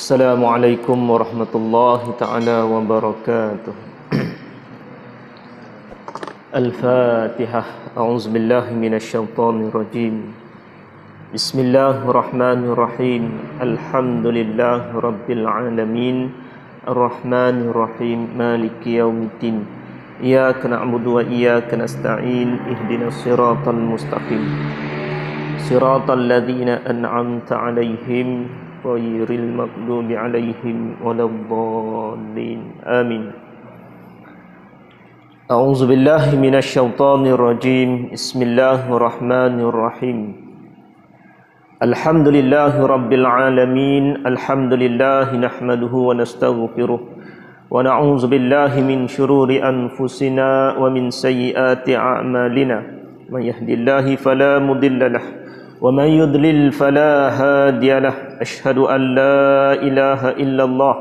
Assalamualaikum warahmatullahi ta'ala wabarakatuh. Al-Fatihah. A'udzubillahi minasyaitonirrajim. Bismillahirrahmanirrahim. Alhamdulillahi rabbil alamin. Ar-Rahmanirrahim. Maliki yaumiddin. Iyyaka na'budu wa iyyaka nasta'in. Ihdinas siratal mustaqim. Siratal ladzina an'amta 'alaihim ghairil maghdubi 'alaihim waladdallin. Amin. A'udzu billahi minasyaitonir rajim. Bismillahirrahmanirrahim. Alhamdulillahi rabbil alamin. Alhamdulillahi nahmaduhu wa nastaghfiruh wa na'udzu billahi min syururi anfusina wa min sayyiati a'malina. May yahdihillahu fala mudilla lahu ومن يضلل فلا هادي له أشهد أن لا إله إلا الله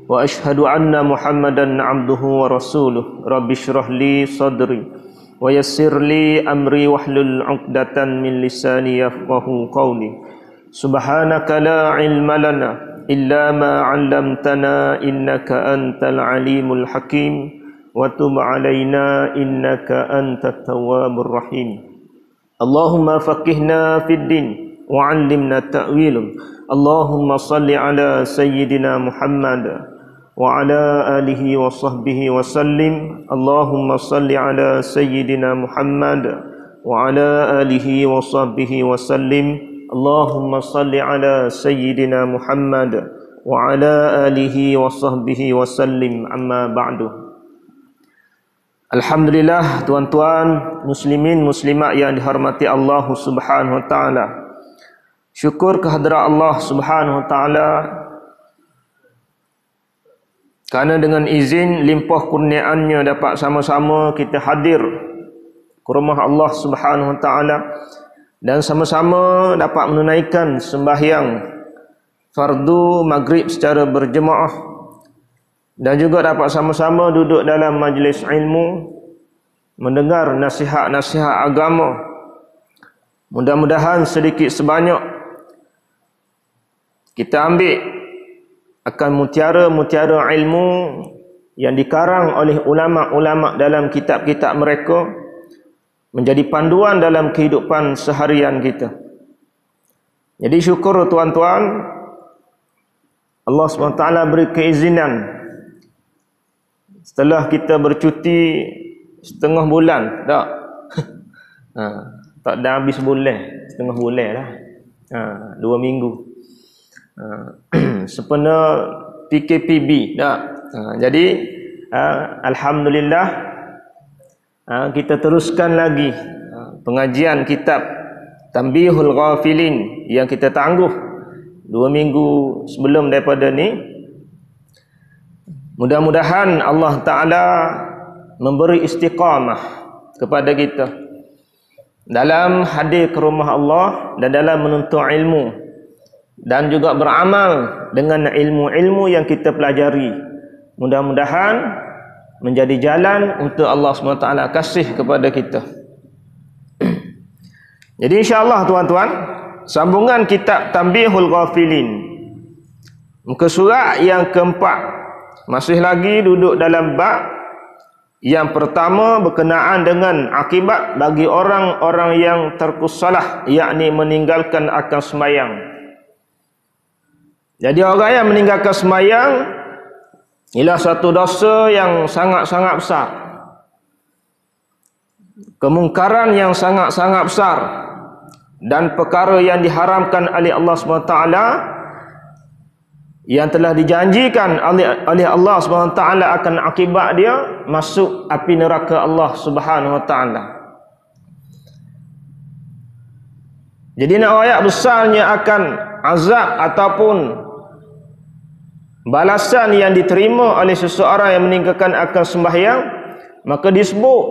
وأشهد أن محمدا عبده ورسوله رب اشرح لي صدري ويسر لي أمري واحلل عقدة من لساني يفقه قولي سبحانك لا علم لنا إلا ما علمتنا إنك أنت العليم الحكيم وتب علينا إنك أنت التواب الرحيم Allahumma faqihna fid din wa 'allimna ta'wil. Allahumma salli ala sayyidina Muhammad wa ala alihi wa sahbihi wa sallim. Allahumma salli ala sayyidina Muhammad wa ala alihi wa sahbihi wa sallim. Allahumma salli ala sayyidina Muhammad wa ala alihi wa sahbihi wa sallim. Amma ba'du. Alhamdulillah, tuan-tuan muslimin muslimat yang dihormati Allah Subhanahu wa taala. Syukur kehadrat Allah Subhanahu wa taala kerana dengan izin limpah kurniaannya dapat sama-sama kita hadir ke rumah Allah Subhanahu wa taala dan sama-sama dapat menunaikan sembahyang fardu maghrib secara berjemaah dan juga dapat sama-sama duduk dalam majlis ilmu mendengar nasihat-nasihat agama. Mudah-mudahan sedikit sebanyak kita ambil akan mutiara-mutiara ilmu yang dikarang oleh ulama-ulama dalam kitab-kitab mereka menjadi panduan dalam kehidupan seharian kita. Jadi syukur tuan-tuan, Allah SWT beri keizinan setelah kita bercuti setengah bulan, tak? Tak dah habis bulan, setengah bulan lah. 2 minggu. Sempena PKPB, tak? Jadi alhamdulillah kita teruskan lagi pengajian kitab Tanbihul Ghafilin yang kita tangguh 2 minggu sebelum daripada ni. Mudah-mudahan Allah Ta'ala memberi istiqamah kepada kita dalam hadir ke rumah Allah dan dalam menuntut ilmu dan juga beramal dengan ilmu-ilmu yang kita pelajari. Mudah-mudahan menjadi jalan untuk Allah SWT kasih kepada kita. Jadi insyaAllah tuan-tuan, sambungan kitab Tanbihul Ghafilin, muka surat yang keempat, masih lagi duduk dalam bab yang pertama berkenaan dengan akibat bagi orang-orang yang tarkus salah, yakni meninggalkan akan sembahyang. Jadi orang yang meninggalkan sembahyang ialah satu dosa yang sangat-sangat besar, kemungkaran yang sangat-sangat besar, dan perkara yang diharamkan oleh Allah SWT, yang telah dijanjikan oleh Allah SWT akan akibat dia masuk api neraka Allah Subhanahu wa taala. Jadi nak ayat besarnya akan azab ataupun balasan yang diterima oleh seseorang yang meninggalkan akan sembahyang, maka disebut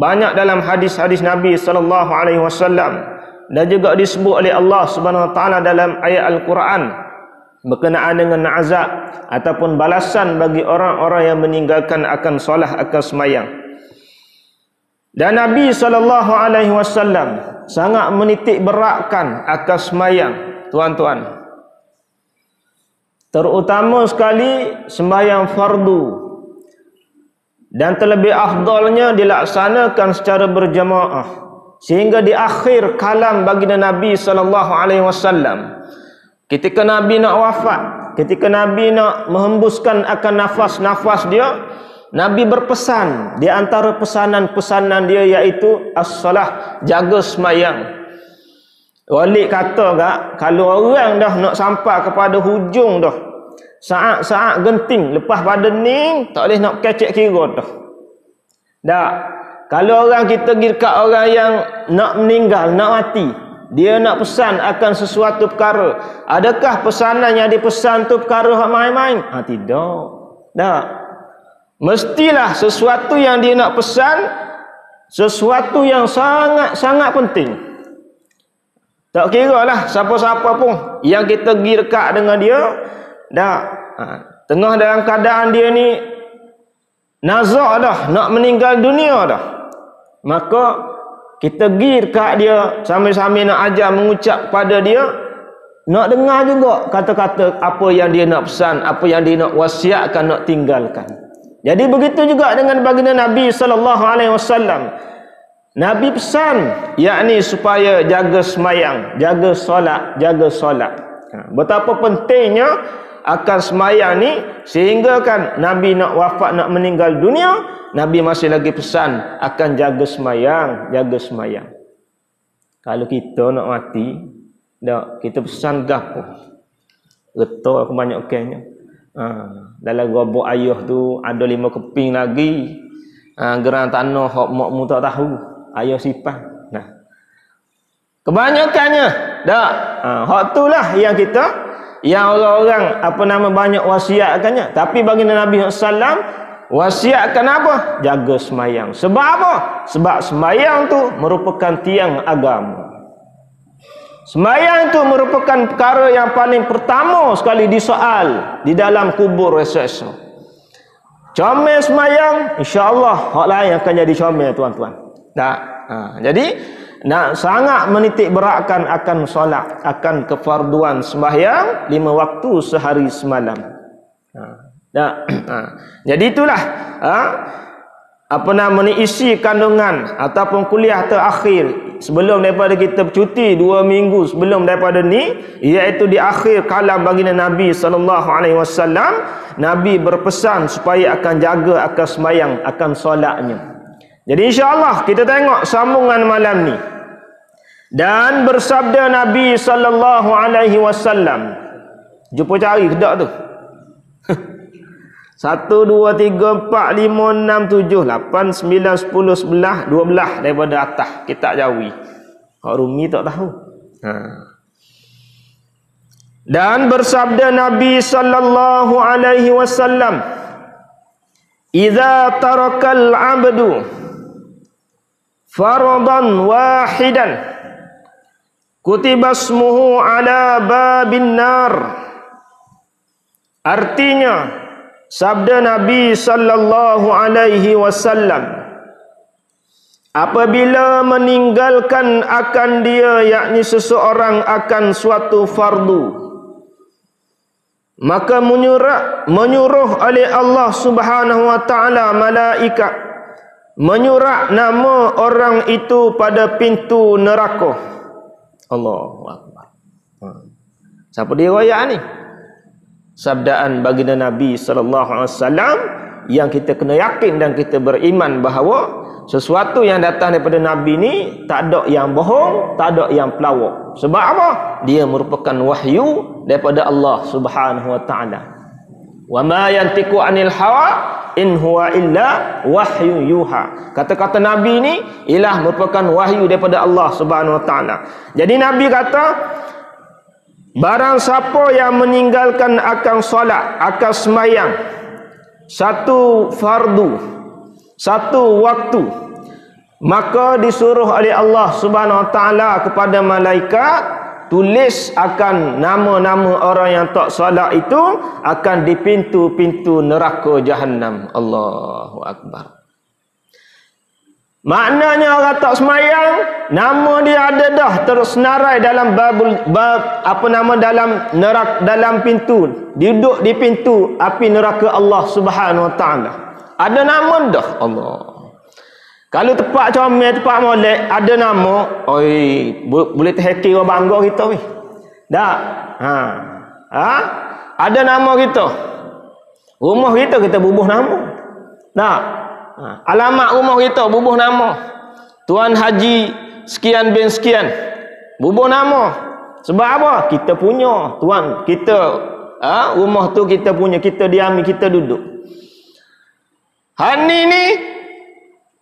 banyak dalam hadis-hadis Nabi sallallahu alaihi wasallam dan juga disebut oleh Allah Subhanahu wa taala dalam ayat Al-Quran berkenaan dengan azab ataupun balasan bagi orang-orang yang meninggalkan akan solat, akan sembahyang. Dan Nabi SAW sangat menitik beratkan akan sembahyang, tuan-tuan. terutama sekali sembahyang fardu, dan terlebih afdalnya dilaksanakan secara berjamaah, sehingga di akhir kalam baginda Nabi sallallahu alaihi wasallam, ketika Nabi nak wafat, ketika Nabi nak menghembuskan akan nafas-nafas dia, Nabi berpesan, di antara pesanan-pesanan dia iaitu as-salah, jaga semayang. Walid kata tak, kalau orang dah nak sampai kepada hujung dah, saat-saat genting, lepas pada ni tak boleh nak kecek kira dah. Tak. Kalau orang kita pergi dekat orang yang nak meninggal, nak mati, dia nak pesan akan sesuatu perkara, adakah pesanan yang dipesan tu perkara hak main-main? Tidak. Tak. Mestilah sesuatu yang dia nak pesan sesuatu yang sangat-sangat penting. Tak kira lah siapa-siapa pun yang kita pergi dekat dengan dia, dah tengah dalam keadaan dia ni nazak dah, nak meninggal dunia dah, maka kita pergi dekat dia sambil-sambil nak ajar, mengucap pada dia, nak dengar juga kata-kata apa yang dia nak pesan, apa yang dia nak wasiatkan, nak tinggalkan. Jadi begitu juga dengan baginda Nabi sallallahu alaihi wasallam. Nabi pesan, yakni supaya jaga semayang, jaga solat, jaga solat. Betapa pentingnya akan semayang ni, sehingga kan Nabi nak wafat, nak meninggal dunia, Nabi masih lagi pesan akan jaga semayang, jaga semayang. Kalau kita nak mati, dak kita pesan gapo? Reto aku banyak okeynya. Dalam gobok ayah tu ada 5 keping lagi. Gerang tanah hok makmu tak tahu. Ayah simpan. Nah. Kebanyakannya dak. Hak itulah yang kita, yang orang-orang banyak wasiatkannya. Tapi baginda Nabi sallam wasiatkan apa? Jaga semayang. Sebab apa? Sebab semayang tu merupakan tiang agama. Semayang itu merupakan perkara yang paling pertama sekali disoal di dalam kubur esok-esok. Comel semayang, insya-Allah hak lain akan jadi comel, tuan-tuan. Tak. Jadi nak sangat menitik beratkan akan solat, akan kefarduan sembahyang 5 waktu sehari semalam. Jadi itulah isi kandungan ataupun kuliah terakhir sebelum daripada kita bercuti 2 minggu sebelum daripada ni, iaitu di akhir kalam baginda Nabi sallallahu alaihi wasallam. Nabi berpesan supaya akan jaga akan semayang, akan solatnya. Jadi insya-Allah kita tengok sambungan malam ni. Dan bersabda Nabi sallallahu alaihi wasallam, jumpa cari kedak tu. 1, 2, 3, 4, 5, 6, 7, 8, 9, 10, 11, 12 daripada atas kitab Jawi. Hak Rumi tak tahu. Dan bersabda Nabi sallallahu alaihi wasallam, "Idza tarakal 'abdu faradan wahidan kutiba ismuhu ala babin nar." Artinya, sabda Nabi sallallahu alaihi wasallam, apabila meninggalkan akan dia, yakni seseorang akan suatu fardu, maka menyuruh oleh Allah Subhanahu wa taala malaikat menyurat nama orang itu pada pintu neraka. Allahu akbar. Siapa dia riwayat ni? Sabdaan baginda Nabi sallallahu alaihi wasallam yang kita kena yakin dan kita beriman bahawa sesuatu yang datang daripada Nabi ni tak ada yang bohong, tak ada yang pelawak. Sebab apa? Dia merupakan wahyu daripada Allah Subhanahu wa taala. Wa ma yantiqu anil hawa in huwa illa wahyu yuha. Kata-kata Nabi ni ialah merupakan wahyu daripada Allah Subhanahu wa taala. Jadi Nabi kata, barang siapa yang meninggalkan akan solat, akan semayang, satu fardu, satu waktu, maka disuruh oleh Allah Subhanahu wa taala kepada malaikat, tulis akan nama-nama orang yang tak solat itu akan di pintu-pintu neraka Jahannam. Allahu akbar. Maknanya orang tak semayang, nama dia ada dah tersenarai dalam dalam pintu, duduk di pintu api neraka Allah Subhanahu Wa Taala. Ada nama dah Allah. Kalau tempat comel, tempat molek ada nama, boleh terheki orang bangga kita weh. Tak? Ada nama kita. Rumah kita bubuh nama. Tak? Alamat rumah kita bubuh nama. Tuan Haji sekian bin sekian. Bubuh nama. Sebab apa? Kita punya. Tuan kita rumah tu kita punya, kita diami, kita duduk. Hari ni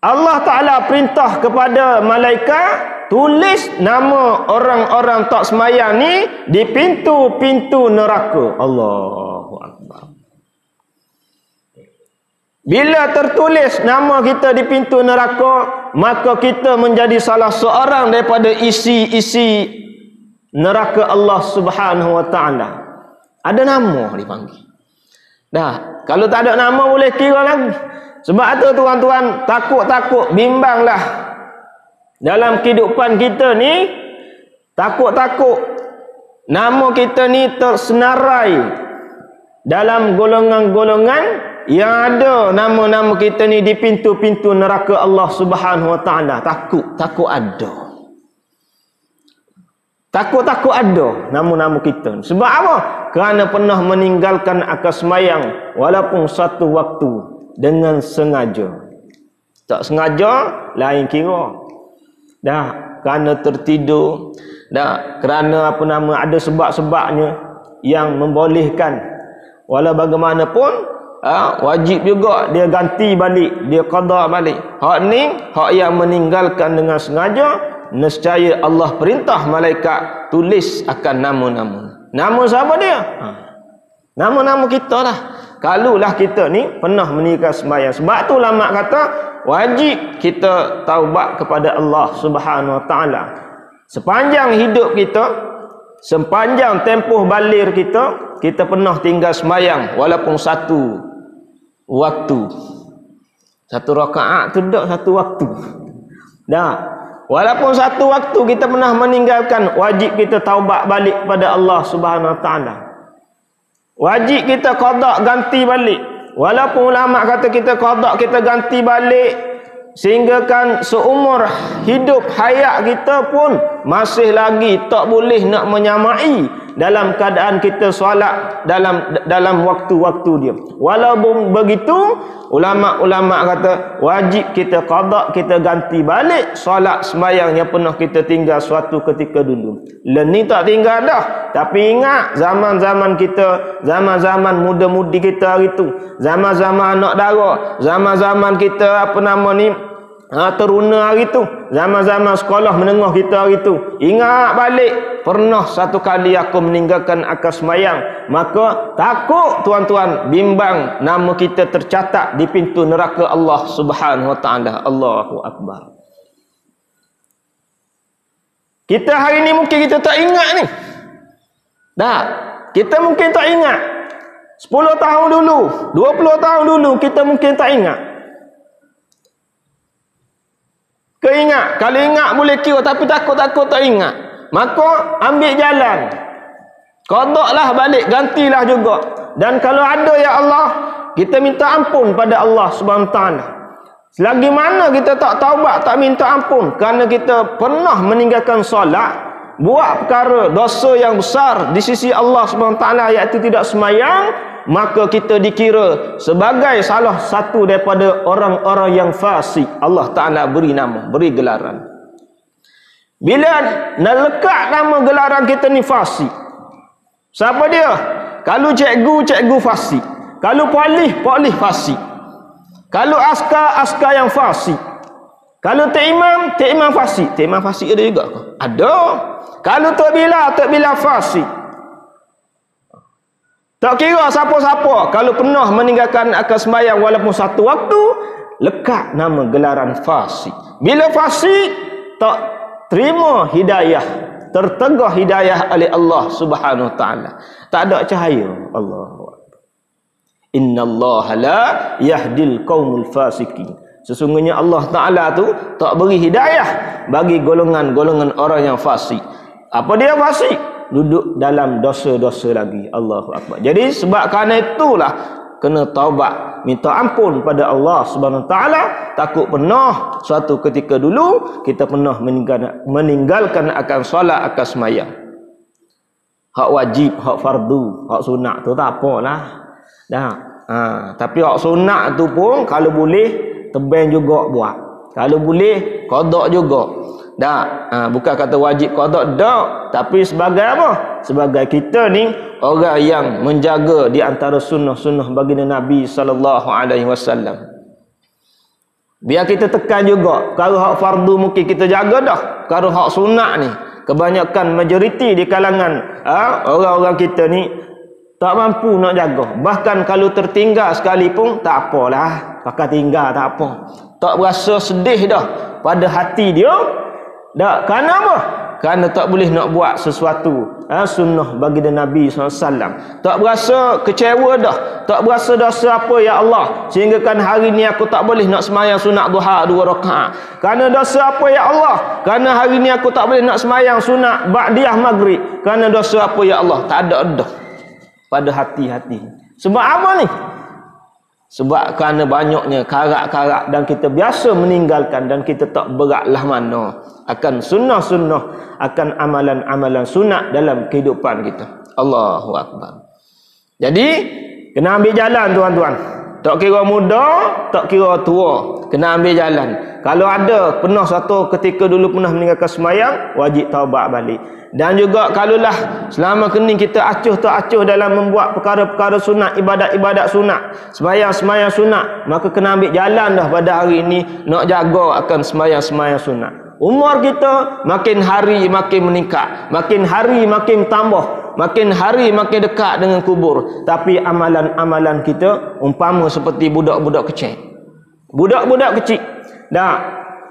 Allah Ta'ala perintah kepada malaikat, tulis nama orang-orang tak semayang ni di pintu-pintu neraka. Allahu Akbar. Bila tertulis nama kita di pintu neraka, maka kita menjadi salah seorang daripada isi-isi neraka Allah Subhanahu Wa Taala. Ada nama dipanggil. Dah, kalau tak ada nama boleh kira lagi. Sebab tu tuan-tuan, takut-takut, bimbanglah. Dalam kehidupan kita ni, takut-takut nama kita ni tersenarai dalam golongan-golongan yang ada nama-nama kita ni di pintu-pintu neraka Allah Subhanahu Wa Taala. Takut ada. Takut ada nama-nama kita. Sebab apa? Kerana pernah meninggalkan akal semayang walaupun satu waktu dengan sengaja. Tak sengaja lain kira. Dah kerana tertidur, dah kerana ada sebab-sebabnya yang membolehkan. Walau bagaimanapun wajib juga dia ganti balik, dia qada balik. Hak ni hak yang meninggalkan dengan sengaja, nescaya Allah perintah malaikat tulis akan nama-nama. Nama siapa dia? Nama-nama kita lah. Kalulah kita ni pernah meninggal sembahyang. Sebab tu ulama kata wajib kita taubat kepada Allah Subhanahu Wa Taala. Sepanjang hidup kita, sepanjang tempoh balir kita, kita pernah tinggal sembahyang walaupun satu waktu. Satu rakaat tu tak satu waktu. Dah. Walaupun satu waktu kita pernah meninggalkan, wajib kita taubat balik kepada Allah Subhanahu Wa Taala. Wajib kita qada ganti balik. Walaupun ulama kata kita qada, kita ganti balik, sehingga kan seumur hidup hayat kita pun masih lagi tak boleh nak menyamai dalam keadaan kita solat dalam waktu-waktu dia. Walaupun begitu, ulama-ulama kata wajib kita qada, kita ganti balik solat sembahyang yang pernah kita tinggal suatu ketika dulu. Ni tak tinggal dah. Tapi ingat zaman-zaman kita, zaman-zaman muda-mudi kita hari tu, zaman-zaman anak dara, zaman-zaman kita teruna hari tu, zaman-zaman sekolah menengah kita hari tu. Ingat balik, pernah satu kali aku meninggalkan akal sembahyang, maka takut tuan-tuan, bimbang nama kita tercatat di pintu neraka Allah Subhanahu Wa Taala. Allahu Akbar. Kita hari ni mungkin kita tak ingat ni. Dah, kita mungkin tak ingat. 10 tahun dulu, 20 tahun dulu kita mungkin tak ingat. Keingat, kalau ingat boleh kira, tapi takut-takut tak ingat. Maka ambil jalan, qadaklah balik, gantilah juga. Dan kalau ada ya Allah, kita minta ampun pada Allah Subhanahu Taala. Selagi mana kita tak taubat, tak minta ampun kerana kita pernah meninggalkan solat, buat perkara dosa yang besar di sisi Allah Subhanahu Taala, iaitu tidak semayang, maka kita dikira sebagai salah satu daripada orang-orang yang fasik. Allah Ta'ala beri nama, beri gelaran. Bila nak lekat nama gelaran kita ni fasik, siapa dia? Kalau cikgu fasik. Kalau polis fasik. Kalau askar yang fasik. Kalau tok imam fasik. Tok imam fasik ada juga ke? Ada. Kalau tok bila fasik. Tak kira siapa-siapa, kalau pernah meninggalkan akal sembahyang walaupun satu waktu, lekat nama gelaran fasik. Bila fasik, tak terima hidayah, tertegah hidayah oleh Allah Subhanahu Wa Taala. Tak ada cahaya. Allahu Akbar. Innallaha la yahdil qaumul fasiqin. Sesungguhnya Allah Ta'ala tu tak beri hidayah bagi golongan-golongan orang yang fasik. Apa dia fasik? Duduk dalam dosa-dosa lagi. Allahu Akbar. Jadi sebab kerana itulah kena taubat, minta ampun pada Allah Subhanahu Wa Ta'ala. Takut pernah suatu ketika dulu kita pernah meninggalkan akan solat, akan sembahyang. Hak wajib, hak fardu, hak sunat tu tak apalah. Dah. Tapi hak sunat tu pun kalau boleh tebang juga buat. Kalau boleh qada juga. Bukan kata wajib qada dak, tapi sebagai apa? Sebagai kita ni orang yang menjaga di antara sunnah-sunnah baginda Nabi sallallahu alaihi wasallam. Biar kita tekan juga. Kalau hak fardu mungkin kita jaga dah. Kalau hak sunat ni kebanyakan majoriti di kalangan orang-orang kita ni tak mampu nak jaga. Bahkan kalau tertinggal sekalipun tak apalah. Pakai tinggal tak apa. Tak berasa sedih dah pada hati dia. Tak. Kerana apa? Kerana tak boleh nak buat sesuatu sunnah baginda Nabi SAW. Tak berasa kecewa dah. Tak berasa dosa apa ya Allah, sehingga kan hari ni aku tak boleh nak sembahyang sunat duha 2 rakaat. Kerana dosa apa ya Allah? Kerana hari ni aku tak boleh nak sembahyang sunat ba'diyah maghrib. Kerana dosa apa ya Allah? Tak ada dah pada hati-hati. Sebab apa ni? Sebab kerana banyaknya karak-karak dan kita biasa meninggalkan dan kita tak beratlah mana akan sunnah-sunnah, akan amalan-amalan sunat dalam kehidupan kita. Allahu Akbar. Jadi kena ambil jalan tuan-tuan. Tak kira muda, tak kira tua, kena ambil jalan. Kalau ada pernah satu ketika dulu pernah meninggalkan sembahyang, wajib taubat balik. Dan juga kalaulah selama kening kita acuh tak acuh dalam membuat perkara-perkara sunat, ibadat-ibadat sunat, sembahyang-sembahyang sunat, maka kena ambil jalan dah pada hari ini nak jaga akan sembahyang-sembahyang sunat. Umur kita makin hari makin meningkat, makin hari makin tambah, makin hari makin dekat dengan kubur. Tapi amalan-amalan kita umpama seperti budak-budak kecil. Budak-budak kecil.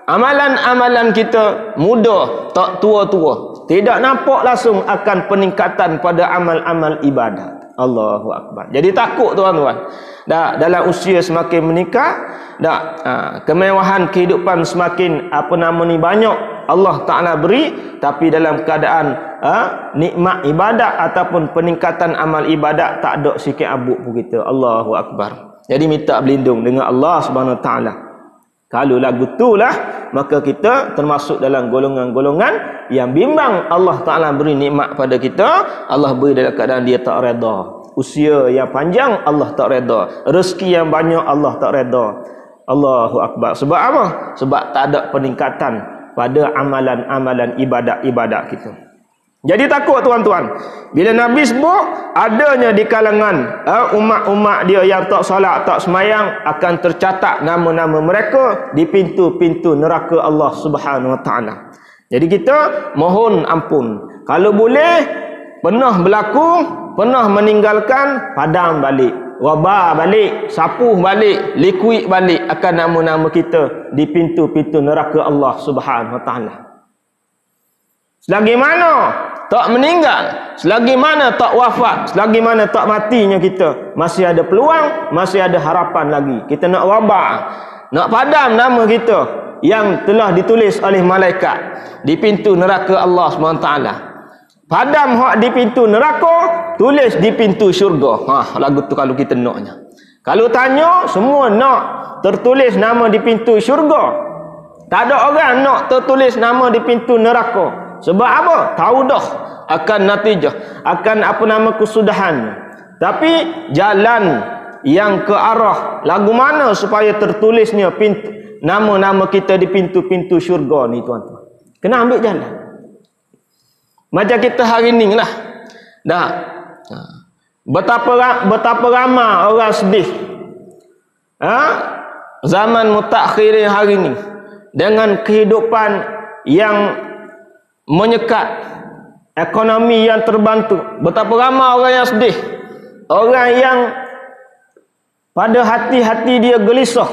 Amalan-amalan kita muda, tak tua-tua. Tidak nampak langsung akan peningkatan pada amal-amal ibadat. Allahu Akbar. Jadi takut tuan-tuan. Dalam usia semakin meningkat, kemewahan kehidupan semakin banyak Allah Ta'ala beri, tapi dalam keadaan nikmat ibadat ataupun peningkatan amal ibadat tak ada sikit abuk pun kita. Allahu Akbar. Jadi minta berlindung dengan Allah Subhanahu Wa Ta'ala. Kalau lagu itulah, maka kita termasuk dalam golongan-golongan yang bimbang Allah Ta'ala beri nikmat pada kita, Allah beri dalam keadaan dia tak reda. Usia yang panjang Allah tak reda. Rezeki yang banyak Allah tak reda. Allahu Akbar. Sebab apa? Sebab tak ada peningkatan pada amalan-amalan ibadat-ibadat kita. Jadi takut tuan-tuan. Bila Nabi sebut adanya di kalangan umat-umat dia yang tak solat, tak semayang, akan tercatat nama-nama mereka di pintu-pintu neraka Allah Subhanahu Wa Ta'ala. Jadi kita mohon ampun. Kalau boleh, pernah berlaku, pernah meninggalkan, padam balik, wabah balik, sapuh balik, liquid balik akan nama-nama kita di pintu-pintu neraka Allah Subhanahu Wa Ta'ala. Selagi mana tak meninggal, selagi mana tak wafat, selagi mana tak matinya kita, masih ada peluang, masih ada harapan lagi. Kita nak wabah, nak padam nama kita yang telah ditulis oleh malaikat di pintu neraka Allah SWT. Padam hak di pintu neraka, tulis di pintu syurga. Lagu tu kalau kita naknya. Kalau tanya, semua nak tertulis nama di pintu syurga. Tak ada orang nak tertulis nama di pintu neraka. Sebab apa? Tahu dah akan natijah, akan kesudahan. Tapi jalan yang ke arah lagu mana supaya tertulisnya nama-nama kita di pintu-pintu syurga ni tuan-tuan. Kena ambil jalan. Macam kita hari ni lah. Betapa ramai orang sedih. Zaman mutakhirin hari ni dengan kehidupan yang menyekat, ekonomi yang terbantu. Betapa ramai orang yang sedih, orang yang pada hati-hati dia gelisah.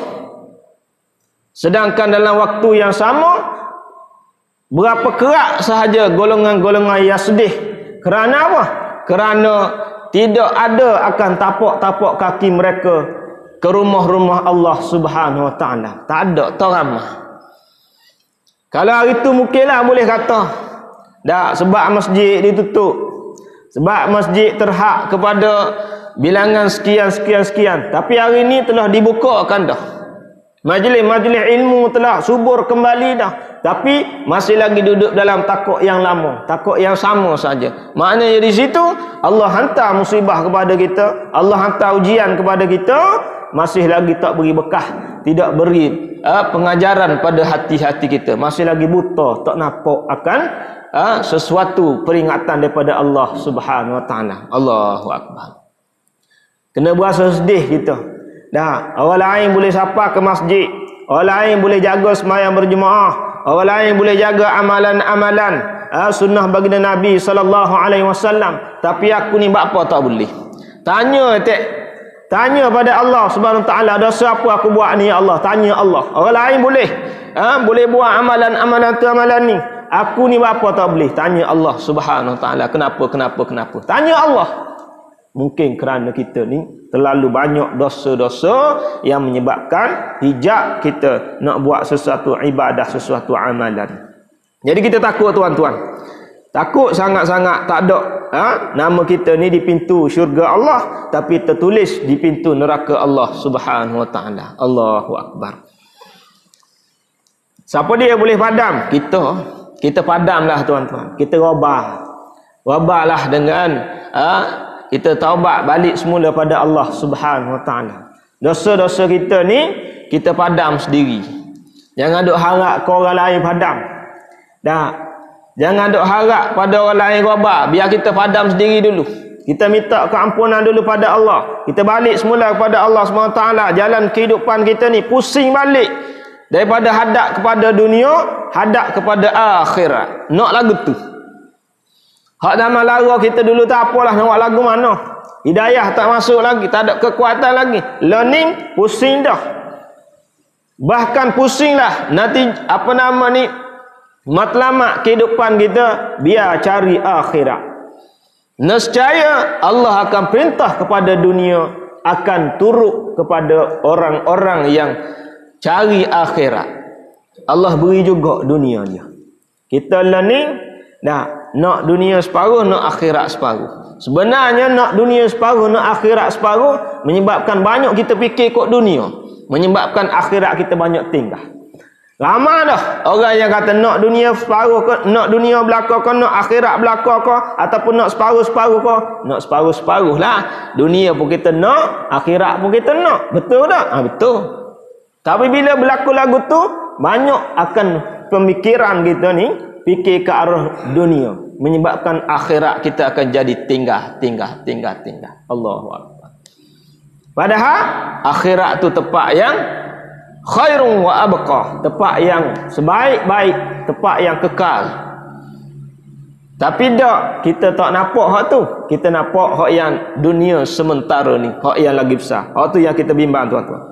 Sedangkan dalam waktu yang sama, berapa kerak sahaja golongan-golongan yang sedih. Kerana apa? Kerana tidak ada akan tapak-tapak kaki mereka ke rumah-rumah Allah Subhanahu Wa Taala. Tak ada tak ramah. Kalau hari tu mungkinlah boleh kata dah, sebab masjid ditutup, sebab masjid terhak kepada bilangan sekian. Tapi hari ni telah dibukakan dah. Majlis-majlis ilmu telah subur kembali dah. Tapi masih lagi duduk dalam takut yang lama, takut yang sama saja. Maknanya di situ Allah hantar musibah kepada kita, Allah hantar ujian kepada kita, masih lagi tak beri bekah, tidak beri pengajaran pada hati-hati kita, masih lagi buta, tak nampak akan sesuatu peringatan daripada Allah Subhanahu Wa Taala. Allahu Akbar. Kena berasa sedih kita. Dah, orang lain boleh sapa ke masjid, orang lain boleh jaga sembahyang berjemaah, orang lain boleh jaga amalan-amalan sunnah baginda Nabi sallallahu alaihi wasallam, tapi aku ni buat apa tak boleh. Tanya pada Allah Subhanahu taala, dosa apa aku buat ni ya Allah? Tanya Allah. Orang lain boleh boleh buat amalan tu amalan ni, aku ni buat apa tak boleh. Tanya Allah Subhanahu taala, kenapa? Tanya Allah. Mungkin kerana kita ni terlalu banyak dosa-dosa yang menyebabkan hijab kita nak buat sesuatu ibadah, sesuatu amalan. Jadi kita takut tuan-tuan. Takut sangat-sangat tak ada nama kita ni di pintu syurga Allah, tapi tertulis di pintu neraka Allah Subhanahu Wa Taala. Allahu Akbar. Siapa dia boleh padam? Kita padamlah tuan-tuan. Kita robahlah dengan kita taubat balik semula pada Allah Subhanahu Wa Taala. Dosa-dosa kita ni kita padam sendiri. Jangan duk harap ke orang lain padam. Dah, jangan duk harap pada orang lain robah, biar kita padam sendiri dulu. Kita minta keampunan dulu pada Allah. Kita balik semula kepada Allah Subhanahu Wa Taala. Jalan kehidupan kita ni pusing balik daripada hadap kepada dunia, hadap kepada akhirat. Nak lagu tu. Hak nama lara kita dulu tak apalah, nak buat lagu mana. Hidayah tak masuk lagi, tak ada kekuatan lagi. Learning pusing dah. Bahkan pusinglah nanti matlamat kehidupan kita, biar cari akhirat. Nescaya Allah akan perintah kepada dunia, akan turut kepada orang-orang yang cari akhirat. Allah beri juga dunia dia. Kita learning nak dunia separuh, nak akhirat separuh. Sebenarnya nak dunia separuh, nak akhirat separuh menyebabkan banyak kita fikir kod dunia, menyebabkan akhirat kita banyak tinggal. Ramai dah orang yang kata nak dunia separuh ke, nak dunia belaka ke, nak akhirat belaka ke, ataupun nak separuh-separuh ke. Nak separuh-separuh lah. Dunia pun kita nak, akhirat pun kita nak. Betul tak? Betul. Tapi bila berlaku lagu tu, banyak akan pemikiran kita ni fikir ke arah dunia, menyebabkan akhirat kita akan jadi tinggal. Allahu Akbar. Padahal akhirat tu tempat yang khairun wa abqa, tempat yang sebaik-baik, tempat yang kekal. Tapi kita tak nampak hak tu. Kita nampak hak yang dunia sementara ni, hak yang lagi besar. Hak tu yang kita bimbang tuan-tuan.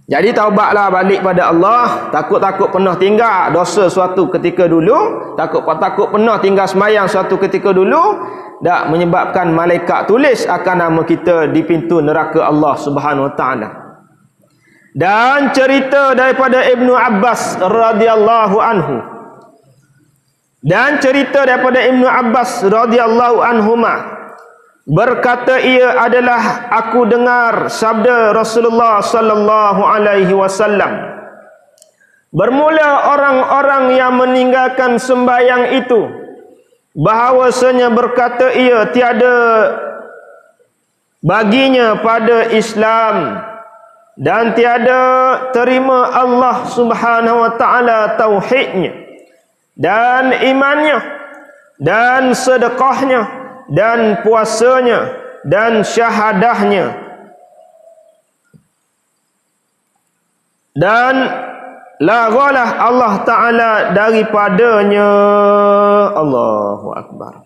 Jadi taubatlah balik pada Allah. Takut pernah tinggal dosa suatu ketika dulu, takut pernah tinggal sembahyang suatu ketika dulu, dak menyebabkan malaikat tulis akan nama kita di pintu neraka Allah Subhanahu Wa Taala. Dan cerita daripada Ibnu Abbas radhiyallahu anhu. Anhuma, berkata ia adalah, aku dengar sabda Rasulullah sallallahu alaihi wasallam. Bermula orang-orang yang meninggalkan sembahyang itu, bahawasanya berkata ia, tiada baginya pada Islam dan tiada terima Allah Subhanahu Wa Taala tauhidnya dan imannya dan sedekahnya dan puasanya dan syahadahnya, dan lagalah Allah Ta'ala daripadanya. Allahu Akbar.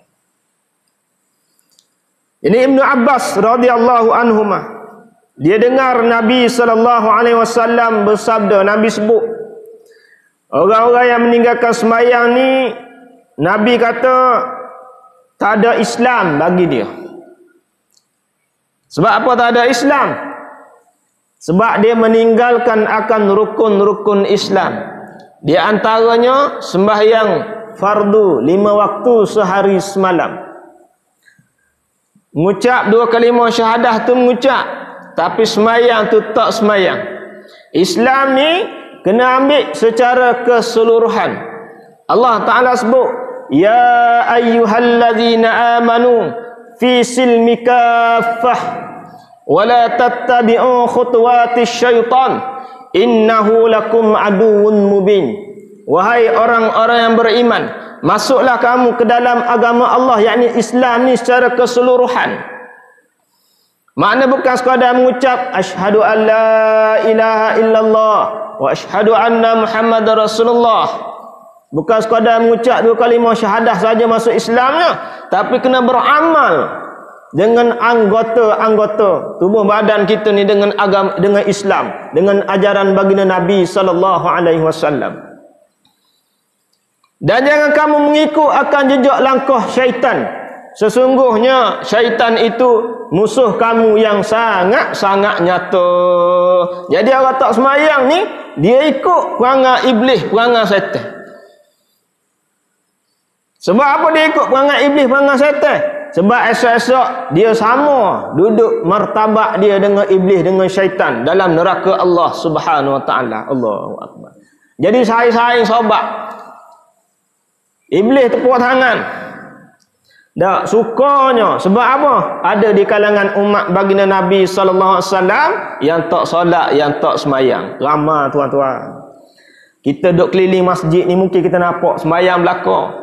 Ini Ibnu Abbas radhiyallahu anhuma, dia dengar Nabi sallallahu alaihi wasallam bersabda. Nabi sebut orang-orang yang meninggalkan sembahyang ni, Nabi kata tak ada Islam bagi dia. Sebab apa tak ada Islam? Sebab dia meninggalkan akan rukun-rukun Islam. Di antaranya sembahyang fardu 5 waktu sehari semalam. Mengucap 2 kalimah syahadah tu mengucap, tapi sembahyang tu tak sembahyang. Islam ni kena ambil secara keseluruhan. Allah Ta'ala sebut, ya ayyuhalladzina amanu fi silmi kaffah wa la tattabi'u khutuwatis syaitan innahu lakum aduwwun mubin. Wahai orang-orang yang beriman, masuklah kamu ke dalam agama Allah, yakni Islam ni secara keseluruhan. Makna bukan sekadar mengucap asyhadu an la ilaha illallah wa asyhadu anna Muhammadar Rasulullah. Bukan sekadar mengucap 2 kalimah syahadah saja masuk Islamnya, tapi kena beramal dengan anggota-anggota tubuh badan kita ni dengan agama, dengan Islam, dengan ajaran baginda Nabi sallallahu alaihi wasallam. Dan jangan kamu mengikut akan jejak langkah syaitan. Sesungguhnya syaitan itu musuh kamu yang sangat-sangat nyata. Jadi orang tak semayang ni, dia ikut perangai iblis, perangai syaitan. Sebab apa dia ikut perangai iblis, perangai syaitan? Sebab esok-esok dia sama duduk martabat dia dengan iblis, dengan syaitan dalam neraka Allah Subhanahu wa taala. Allahu akbar. Jadi saing-saing sobat. Iblis tepuk tangan. Tak sukanya. Sebab apa? Ada di kalangan umat baginda Nabi sallallahu alaihi wasallam yang tak solat, yang tak semayang. Ramai tuan-tuan. Kita duduk keliling masjid ni mungkin kita nampak semayang belakang.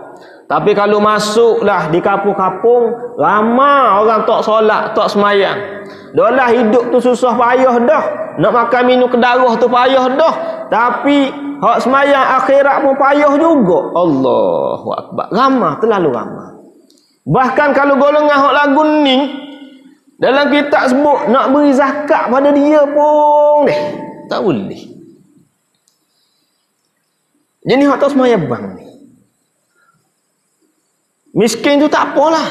Tapi kalau masuklah di kampung-kampung, ramai orang tak solat, tak semayang. Dah lah hidup tu susah payah dah. Nak makan minum ke darah tu payah dah. Tapi hak semayang akhirat pun payah juga. Allahu akbar. Ramai, terlalu ramai. Bahkan kalau golongan hak lagu ni, dalam kitab sebut nak beri zakat pada dia pun tak boleh. Jadi hak tak semayang bang ni. Miskin tu tak apalah.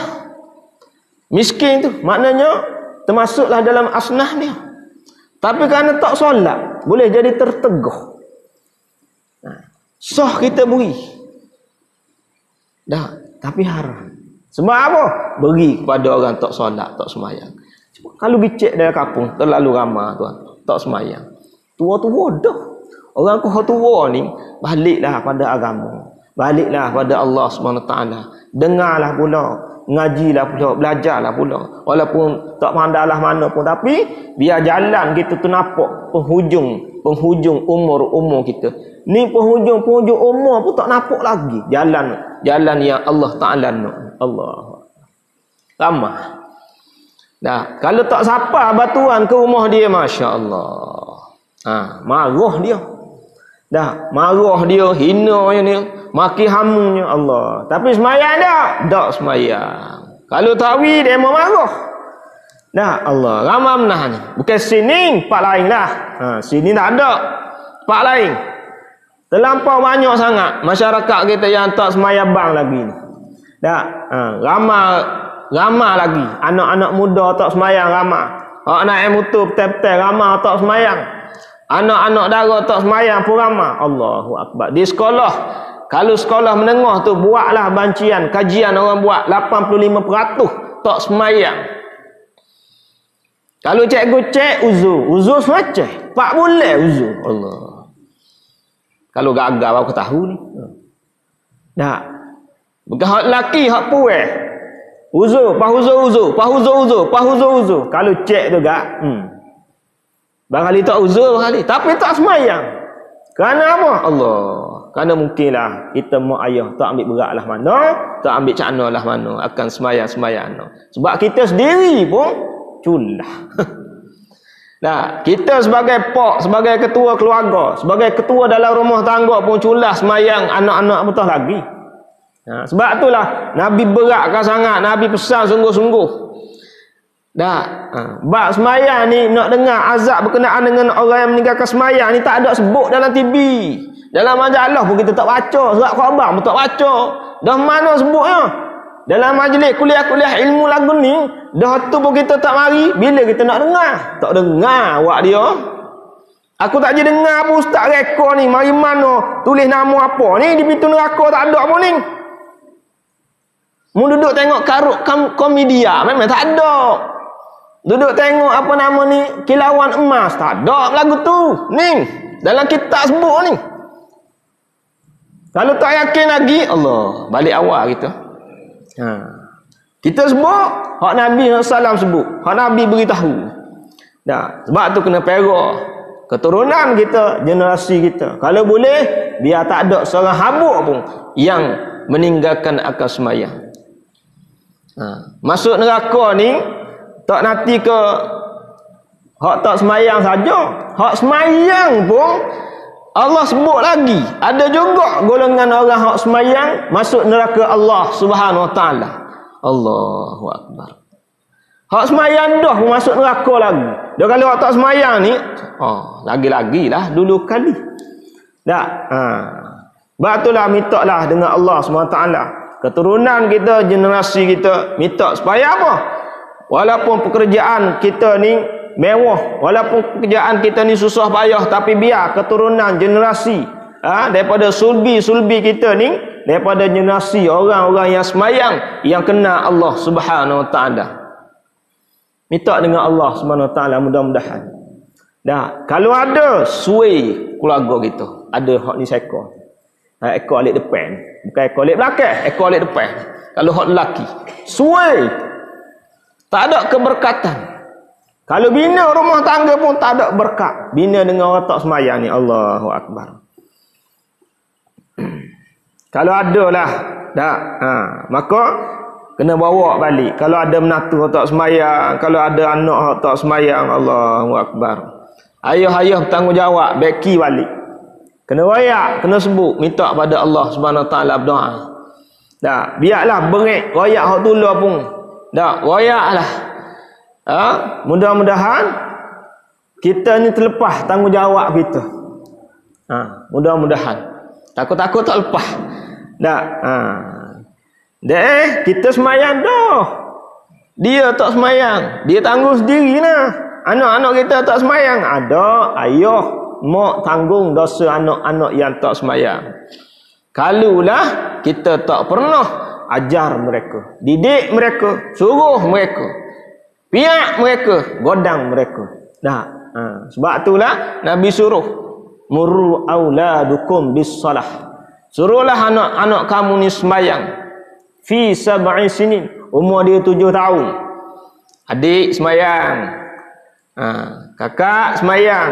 Miskin tu maknanya termasuklah dalam asnah dia. Tapi kerana tak solat, boleh jadi terteguh. Sah kita beri. Dah, tapi haram. Sebab apa? Beri kepada orang tak solat, tak semayang. Kalau gicek dalam kampung, terlalu ramai tuan, tak semayang. Tua-tua dah. Orang kau tua ni, baliklah pada agama. Baliklah pada Allah SWT. Dengarlah pula, ngajilah pula, belajarlah pula. Walaupun tak pandailah mana pun, tapi biar jalan kita tu nampak penghujung umur kita. Ni penghujung umur pun tak nampak lagi. Jalan yang Allah Ta'ala nak. Allah. Ramah. Dah, kalau tak sapa batuan ke rumah dia, masya-Allah. Marah dia. Dah, marah dia, hinanya dia, maki hamunya Allah. Tapi semayang tak semayang. Kalau tawi dia mau marah. Dah, Allah, ramai menah ni. Bukan sini, tempat lain lah. Sini tak ada. Tempat lain. Terlampau banyak sangat masyarakat kita yang tak semayang bang lagi ni. Dah, ramai lagi. Anak-anak muda tak semayang ramai. Hak naik motor betul-betul ramai tak semayang. Anak-anak dara tak semayang pun ramai. Allahu akbar. Di sekolah, kalau sekolah menengah tu buatlah bancian, kajian orang buat 85% tak semayang. Kalau cikgu cek uzur semacam 4 bulan uzur. Allah. Kalau gagal aku tahu ni. Dah. Bukan hak lelaki, hak puai. Uzur. Kalau cek tu gak, barangkali tak uzur kali, tapi tak semayang. Kerana apa? Allah. Kerana mungkinlah kita mak ayah tak ambil berat lah mana, tak ambil cakna lah mana, akan semayang. Sebab kita sendiri pun culah. Nah, kita sebagai pak, sebagai ketua keluarga, sebagai ketua dalam rumah tangga pun culah semayang anak-anak betul lagi. Nah, sebab itulah Nabi beratkan sangat, Nabi pesan sungguh-sungguh. Bab semayang ni nak dengar azab berkenaan dengan orang yang meninggalkan semayang ni tak ada sebut dalam TV. Dalam majalah pun kita tak baca, surat khabar pun tak baca. Dah mana sebutnya? Dalam majlis kuliah-kuliah ilmu lagu ni, dah tu pun kita tak mari. Bila kita nak dengar? Tak dengar awak dia. Aku tak je dengar apa ustaz rekod ni, mari mana tulis nama apa ni di pintu neraka tak ada pun ni. Mu duduk tengok karut komedia memang tak ada. Duduk tengok apa nama ni kilauan emas tak ada lagu tu. Ni dalam kitab sebut ni. Kalau tak yakin lagi, Allah balik awal kita. Kita sebut hak Nabi SAW sebut, hak Nabi beritahu. Sebab tu kena perak keturunan kita, generasi kita. Kalau boleh, biar tak ada seorang habuk pun yang meninggalkan akal sembahyang. Masuk neraka ni tak nanti ke hak tak sembahyang saja. Hak sembahyang pun Allah sebut lagi. Ada juga golongan orang hak sembahyang masuk neraka Allah Subhanahu Wa Taala. Allahu Akbar. Hak sembahyang dah pun masuk neraka lagi. Dia kalau hak tak sembahyang ni, lagi-lagilah dulu kali. Sebab itulah mintalah dengan Allah SWT. Keturunan kita, generasi kita, minta supaya apa? Walaupun pekerjaan kita ni mewah, walaupun pekerjaan kita ni susah payah, tapi biar keturunan generasi daripada sulbi-sulbi kita ni, daripada generasi orang-orang yang sembahyang, yang kenal Allah Subhanahu Wa Taala. Minta dengan Allah Subhanahu Wa Taala mudah-mudahan. Kalau ada suai keluarga kita, ada hak ni seekor. Ekor alik depan, bukan ekor alik belakang, ekor alik depan. Kalau hak lelaki, suai. Tak ada keberkatan. Kalau bina rumah tangga pun tak ada berkat. Bina dengan orang tak sembahyang ni, Allahu Akbar. Kalau ada lah, maka kena bawa balik. Kalau ada menantu tak sembahyang, kalau ada anak tak sembahyang, Allahu Akbar. Ayah-ayah bertanggungjawab, beki balik. Kena royak, kena sebut, minta pada Allah Subhanahu Wa Taala berdoa. Biarlah berik royak hak tula pun. Royaklah. Mudah-mudahan kita ni terlepas tanggungjawab kita. Mudah-mudahan. Takut-takut tak lepas. Kita semayang dah. Dia tak semayang, dia tanggung sendiri lah. Anak-anak kita tak semayang, ada ayah, mak tanggung dosa anak-anak yang tak semayang. Kalulah kita tak pernah ajar mereka, didik mereka, suruh mereka, piak mereka, godang mereka. Sebab itulah Nabi suruh murru auladukum bis salah. Suruhlah anak-anak kamu ni sembahyang fi sab'i sinin, umur dia 7 tahun. Adik sembahyang, kakak sembahyang.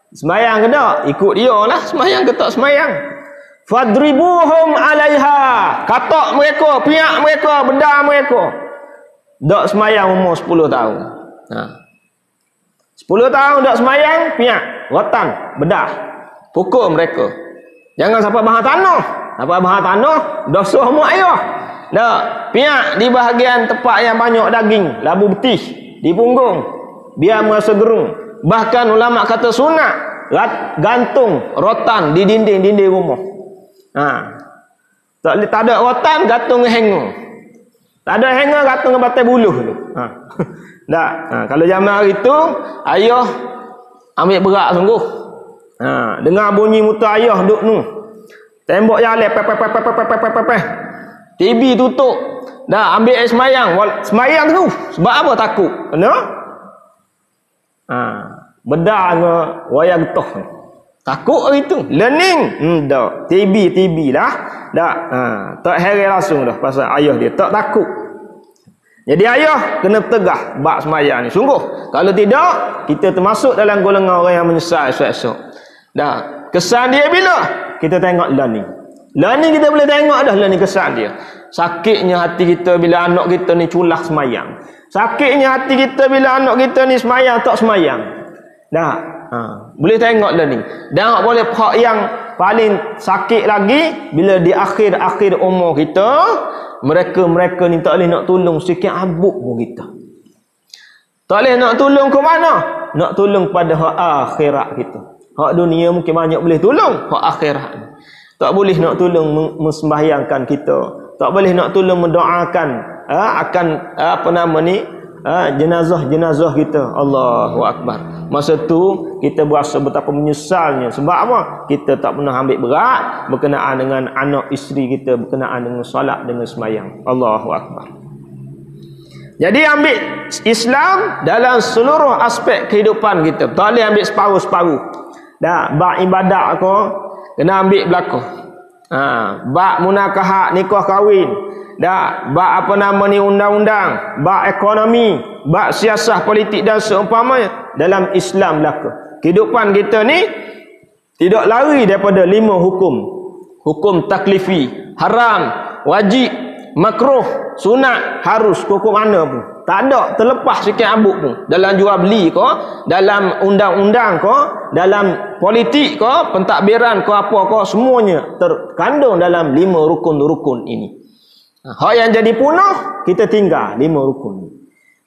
Sembahyang ke tak? Ikut dia lah, sembahyang ke tak sembahyang. Fadribuhum alaiha, katak mereka, piak mereka, bedah mereka. Tak sembahyang umur 10 tahun. 10 tahun tak sembahyang, piak, rotan, bedah, pukul mereka. Jangan sampai bahar tanah. Sampai bahar tanah, dosa mak ayah. Piak di bahagian tempat yang banyak daging, labu betih, di punggung, biar merasa gerung. Bahkan ulama kata sunat gantung rotan di dinding-dinding rumah. Tak ada rotan, gantung hanger. Tak ada hanger, gantung ke batai buluh tu. Kalau zaman hari tu ayah ambil berat sungguh. Dengar bunyi muta ayah duk nu. Tembok jalan peh. TV tutup. Ambil air semayang. Semayang tu. Sebab apa takut? Kena? Bedah ke wayang getah. Takut hari tu. Learning. Tak. TV lah. Tak heran langsung dah pasal ayah dia. Tak takut. Jadi ayah kena tegah bab semayang ni. Sungguh. Kalau tidak, kita termasuk dalam golongan orang yang menyesal esok-esok. Kesan dia bila? Kita tengok learning. Learning kita boleh tengok dah learning kesan dia. Sakitnya hati kita bila anak kita ni culah semayang. Sakitnya hati kita bila anak kita ni semayang tak semayang. Boleh tengok learning. Dan boleh hak yang paling sakit lagi bila di akhir-akhir umur kita, mereka ni tak boleh nak tolong sikit abuk pun kita. Tak boleh nak tolong ke mana? Nak tolong pada hak akhirat kita. Hak dunia mungkin banyak boleh tolong, hak akhirat tak boleh nak tolong memsembahyangkan kita. Tak boleh nak tolong mendoakan akan jenazah kita. Allahu Akbar. Masa tu kita berasa betapa menyesalnya. Sebab apa? Kita tak pernah ambil berat berkenaan dengan anak isteri kita, berkenaan dengan solat, dengan semayang. Allahu Akbar. Jadi ambil Islam dalam seluruh aspek kehidupan kita. Tak boleh ambil separuh-separuh. Bab ibadat kau kena ambil belakang. Bab munakahat, nikah kahwin. Bab apa nama ni, undang-undang, bab ekonomi, bab siasah politik dan seumpamanya dalam Islam belaka. Kehidupan kita ni tidak lari daripada 5 hukum. Hukum taklifi, haram, wajib, makruh, sunat, harus, hukum mana pun. Tak ada terlepas sikit abuk pun. Dalam jual beli ko, dalam undang-undang ko, dalam politik ko, pentadbiran ko, apa ko, semuanya terkandung dalam 5 rukun-rukun ini. Hak yang jadi punah kita tinggal 5 rukun ni.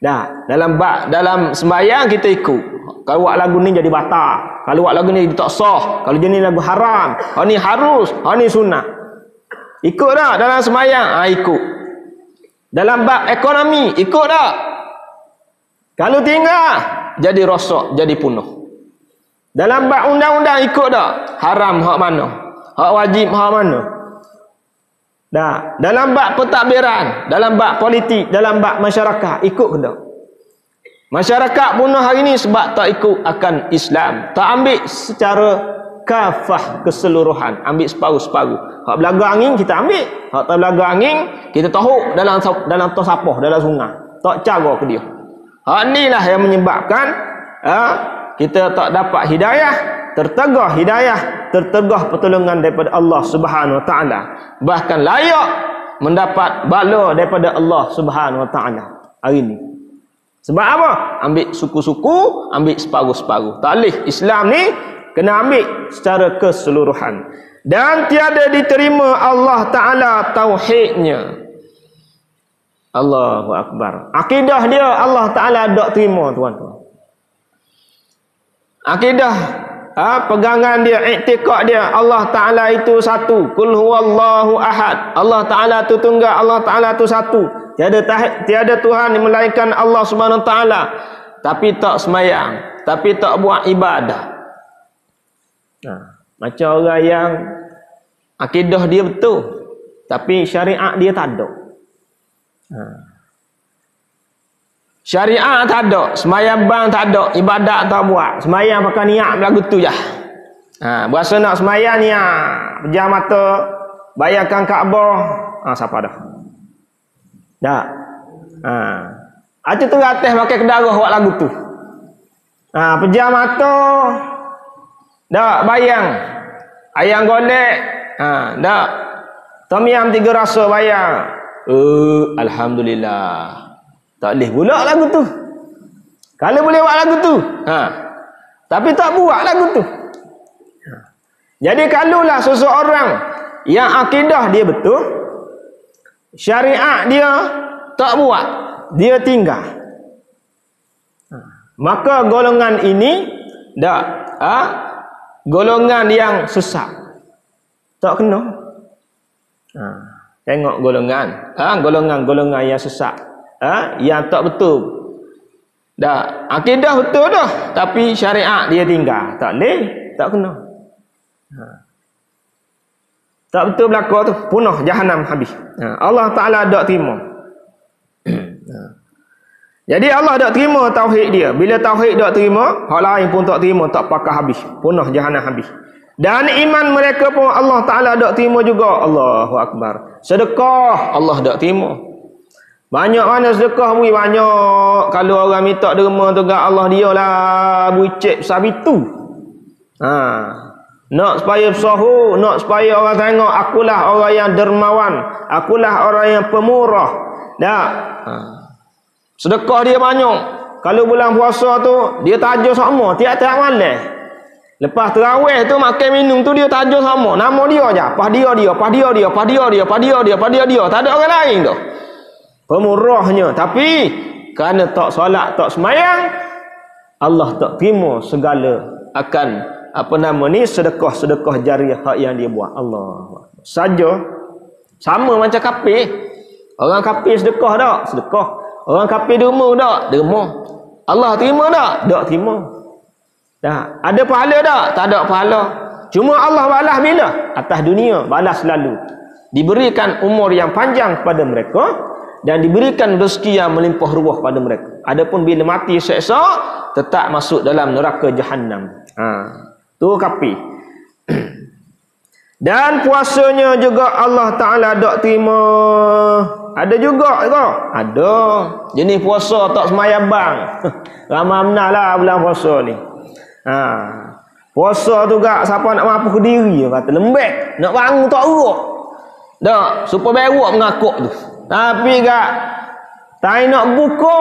Dalam sembahyang kita ikut. Kalau buat lagu ni jadi batal, kalau buat lagu ni tak sah, kalau jenis lagu haram, hak ni harus, hak ni sunat. Ikut tak dalam sembahyang? Ikut. Dalam bab ekonomi ikut tak? Kalau tinggal jadi rosak, jadi punah. Dalam bab undang-undang ikut tak? Haram hak mana? Hak wajib hak mana? Dalam bab pentadbiran, dalam bab politik, dalam bab masyarakat ikut ke tak? Masyarakat punah hari ni sebab tak ikut akan Islam. Tak ambil secara kafah keseluruhan, ambil separuh-separuh. Hak belaga angin kita ambil, hak tak belaga angin kita tahuk dalam tos sapah, dalam sungai. Tak cara ke dia. Hak inilah yang menyebabkan kita tak dapat hidayah, tertegah pertolongan daripada Allah Subhanahu Wa Taala. Bahkan layak mendapat bala daripada Allah Subhanahu Wa Taala hari ini. Sebab apa? Ambil suku-suku, ambil separuh-separuh. Tak boleh. Islam ni kena ambil secara keseluruhan. Dan tiada diterima Allah Ta'ala tauhidnya. Allahu Akbar. Akidah dia Allah Ta'ala tak terima, tuan-tuan. Akidah, pegangan dia, iktikad dia, Allah Ta'ala itu satu. Qul huwallahu ahad. Allah Ta'ala itu tunggal, Allah Ta'ala itu satu. Tiada Tuhan yang melainkan Allah Subhanahu Wa Ta'ala. Tapi tak semayang, tapi tak buat ibadah. Macam orang yang akidah dia betul tapi syariat dia tak ada. Syariat tak ada, semayang bang tak ada, ibadat tak buat, semayang pakai niat lagu tu je. Berasa nak semayang niat, pejam mata, bayarkan Kaabah, siapa dah? Tak. Acik tu atas pakai kedarah buat lagu tu. Pejam mata, dak bayang ayam golek, dak tom yam 3 rasa bayang. Alhamdulillah. Tak boleh pula lagu tu. Kalau boleh buat lagu tu, tapi tak buat lagu tu. Jadi kalaulah seseorang yang akidah dia betul, syariat dia tak buat, dia tinggal, maka golongan ini golongan yang sesat. Tak kena. Tengok golongan. Golongan yang sesat. Yang tak betul. Akidah betul dah. Tapi syariat dia tinggal. Tak boleh. Tak kena. Tak betul belaka tu. Punah Jahannam habis. Allah Ta'ala tak terima. Jadi Allah tak terima tauhid dia. Bila tauhid tak terima, hak lain pun tak terima, tak pakar habis. Punah Jahannam habis. Dan iman mereka pun Allah Ta'ala tak terima juga. Allahu Akbar. Sedekah Allah tak terima. Banyak mana sedekah beri banyak. Kalau orang minta derma tu kat Allah dia lah buicik besar itu. Nak supaya bersahu, nak supaya orang tengok akulah orang yang dermawan, akulah orang yang pemurah. Sedekah dia banyak. Kalau bulan puasa tu dia tajuk sama tiap-tiap malam. Lepas tarawih tu makan minum tu dia tajuk sama. Nama dia aja. Pas dia. Tak ada orang lain tu. Pemurahnya. Tapi kerana tak solat, tak semayang, Allah tak terima segala akan sedekah jariah hak yang dia buat. Allah saja sama macam kafir. Orang kafir sedekah tak? Sedekah. Orang kafir derma tak? Derma. Allah terima tak? Tak terima. Dah, ada pahala tak? Tak ada pahala. Cuma Allah balas bila? Atas dunia, balas selalu. Diberikan umur yang panjang kepada mereka dan diberikan rezeki yang melimpah ruah pada mereka. Adapun bila mati seksa, tetap masuk dalam neraka Jahannam. Tu kafir. Dan puasanya juga Allah Ta'ala tak terima. Ada juga ke? Ada. Jenis puasa tak semayang bang. Ramai benar lah bulan puasa ni. Puasa tu gak siapa nak mampu ke diri, kata lembek. Nak bangun tak urut. Tak, supaya beruk mengakuk tu. Tapi gak tak nak buka.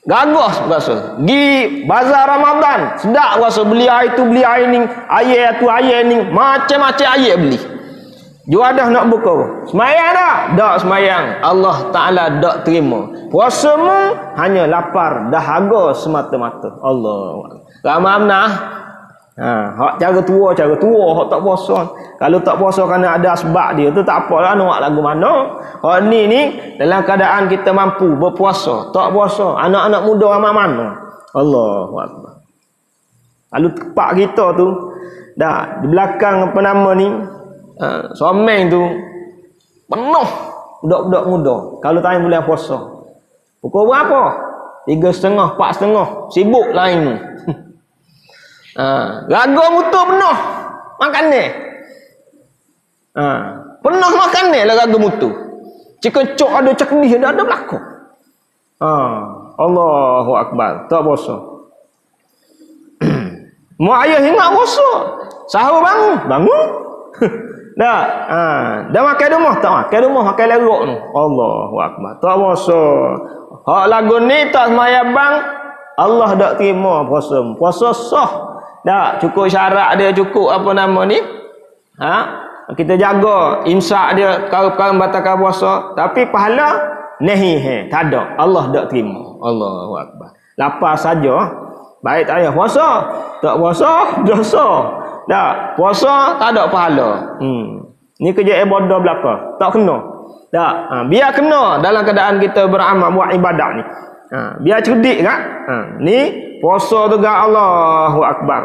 Gagah puasa. Gi bazar Ramadan, sedap puasa, beli air tu, beli air ni, air tu, air ni, macam-macam air beli. Juadah nak buka. Semayang tak? Tak semayang. Allah Ta'ala tak terima. Puasamu hanya lapar, dahaga semata-mata. Allah. Ramai benar. Hak cara tua, hak tak puasa. Kalau tak puasa kerana ada sebab dia tu tak apalah nak lagu mana. Hak ni dalam keadaan kita mampu berpuasa, tak puasa, anak-anak muda ramai mana. Allahu Akbar. Lalu tepat kita tu dah di belakang apa nama ni, someng tu penuh budak-budak muda. Kalau time bulan puasa. Pukul berapa? 3.30, 4.30. Sibuk lain tu. Raga mutu penuh makan ni. Penuh makan ni lah raga mutu. Cikencok ada ceknih ada belakang. Allahu Akbar. Tak puasa. Mu ayah ingat puasa. Sahur bangun. Dah. Dah makan rumah tak makan rumah makan lerok tu. Allahu Akbar. Tak puasa. Hak lagu ni tak semayang bang. Allah tak terima puasa. Puasa sah. Tak, cukup syarat dia, cukup apa nama ni? Kita jaga imsak dia, kalau batalkan puasa, tapi pahala tak ada. Allah tak terima. Allahu Akbar. Lapar saja. Baik tak payah puasa. Tak puasa, dosa. Tak, puasa tak ada pahala. Ni kerja ibadah belaka. Tak kena. Tak, biar kena dalam keadaan kita beramal buat ibadat ni. Biar cerdik kan? Ni puasa tu gak Allahu Akbar.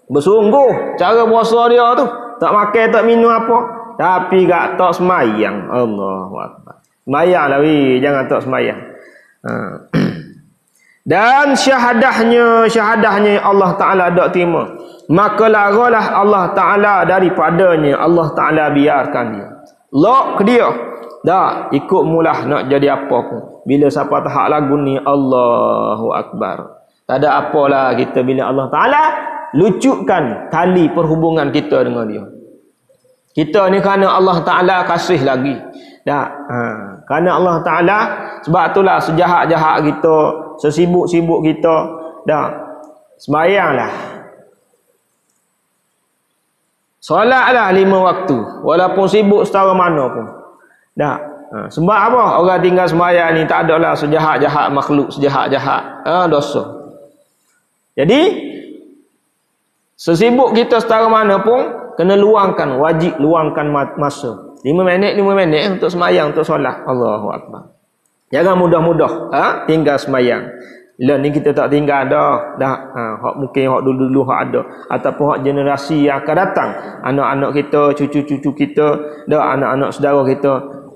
Bersungguh cara puasa dia tu. Tak makan, tak minum apa. Tapi gak tak semayang. Allahu Akbar. Semayang lah jangan tak semayang. Dan syahadahnya Allah Ta'ala tak terima. Maka laralah Allah Ta'ala daripadanya. Allah Ta'ala biarkan dia. Lok ke dia. Dah ikut mulah nak jadi apa pun. Bila siapa tahak lagu ni Allahu Akbar. Tak ada apalah kita bila Allah Ta'ala lucutkan tali perhubungan kita dengan dia. Kita ni kerana Allah Ta'ala kasih lagi. Dah, kerana Allah Ta'ala, sebab itulah sejahat-jahat kita, sesibuk-sibuk kita, dah, sembayanglah. Solatlah 5 waktu, walaupun sibuk setara mana pun. Dah. Sebab apa? Orang tinggal sembahyang ni tak adalah sejahat-jahat makhluk, sejahat-jahat dosa. Jadi sesibuk kita setara mana pun kena luangkan, wajib luangkan masa. 5 minit untuk sembahyang, untuk solat. Allahu Akbar. Jangan mudah-mudah tinggal sembahyang. Bila ni kita tak tinggal dah. Hak mungkin hak dulu-dulu hak ada, ataupun hak generasi yang akan datang, anak-anak kita, cucu-cucu kita, dah anak-anak saudara kita,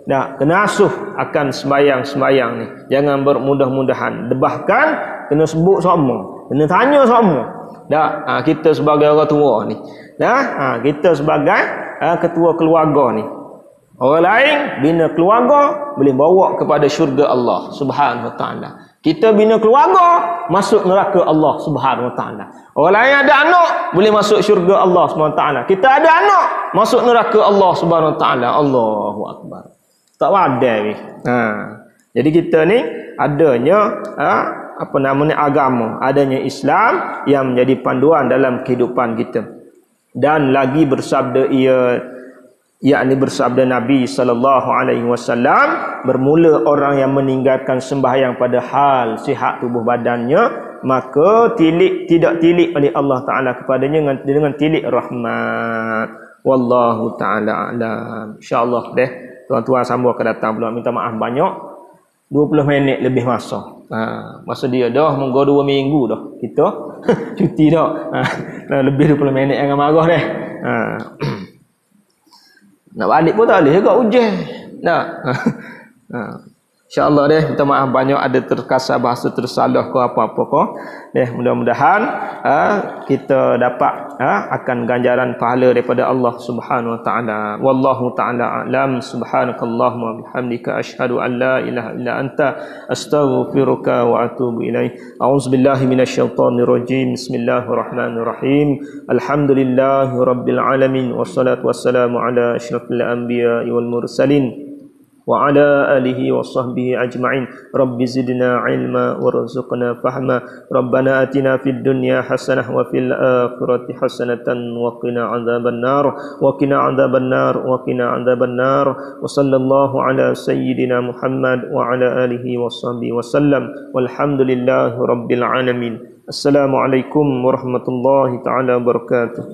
dah kena asuh akan sembahyang ni. Jangan bermudah-mudahan. Bahkan kena sebut sama, kena tanya sama. Dah kita sebagai orang tua ni. Dah kita sebagai ketua keluarga ni. Orang lain bina keluarga boleh bawa kepada syurga Allah Subhanahu Wa Taala. Kita bina keluarga masuk neraka Allah Subhanahu Wa Taala. Orang lain ada anak boleh masuk syurga Allah Subhanahu Wa Taala. Kita ada anak masuk neraka Allah Subhanahu Wa Taala. Allahu Akbar. Tak wadai ni. Jadi kita ni adanya apa namanya agama, adanya Islam yang menjadi panduan dalam kehidupan kita. Dan lagi bersabda yakni bersabda Nabi sallallahu alaihi wasallam, bermula orang yang meninggalkan sembahyang pada hal sihat tubuh badannya, maka tidak tilik oleh Allah Taala kepadanya dengan tilik rahmat. Wallahu taala alam. Insyaallah tuan-tuan sambung akan datang, belum minta maaf banyak. 20 minit lebih masa. Masa dia dah munggu 2 minggu dah. Kita cuti dah. Lebih 20 minit yang marah dah. Nak balik pun tak boleh juga hujan. Nak. InsyaAllah deh, minta maaf banyak ada terkasar bahasa tersalah ke apa-apa ke. Deh, mudah-mudahan kita dapat akan ganjaran pahala daripada Allah Subhanahu wa taala. Wallahu taala a'lam. Subhanakallahumma bihamdika asyhadu an la ilaha illa anta astaghfiruka wa atubu ilaik. A'udzubillahi minasyaitonir rajim. Bismillahirrahmanirrahim. Alhamdulillahirabbil alamin wassalatu wassalamu ala asyrafil anbiya'i wal mursalin wa ala alihi wa sahbihi ajma'in. Rabbi zidna ilma warzuqna fahma. Rabbana atina fid dunya hasanah wa fil akhirati hasanatan wa qina adzaban nar wa qina adzaban nar wa qina adzaban nar. Wa sallallahu ala sayyidina Muhammad wa ala alihi wa sahbihi wasallam. Walhamdulillahi rabbil alamin. Assalamualaikum warahmatullahi taala wabarakatuh.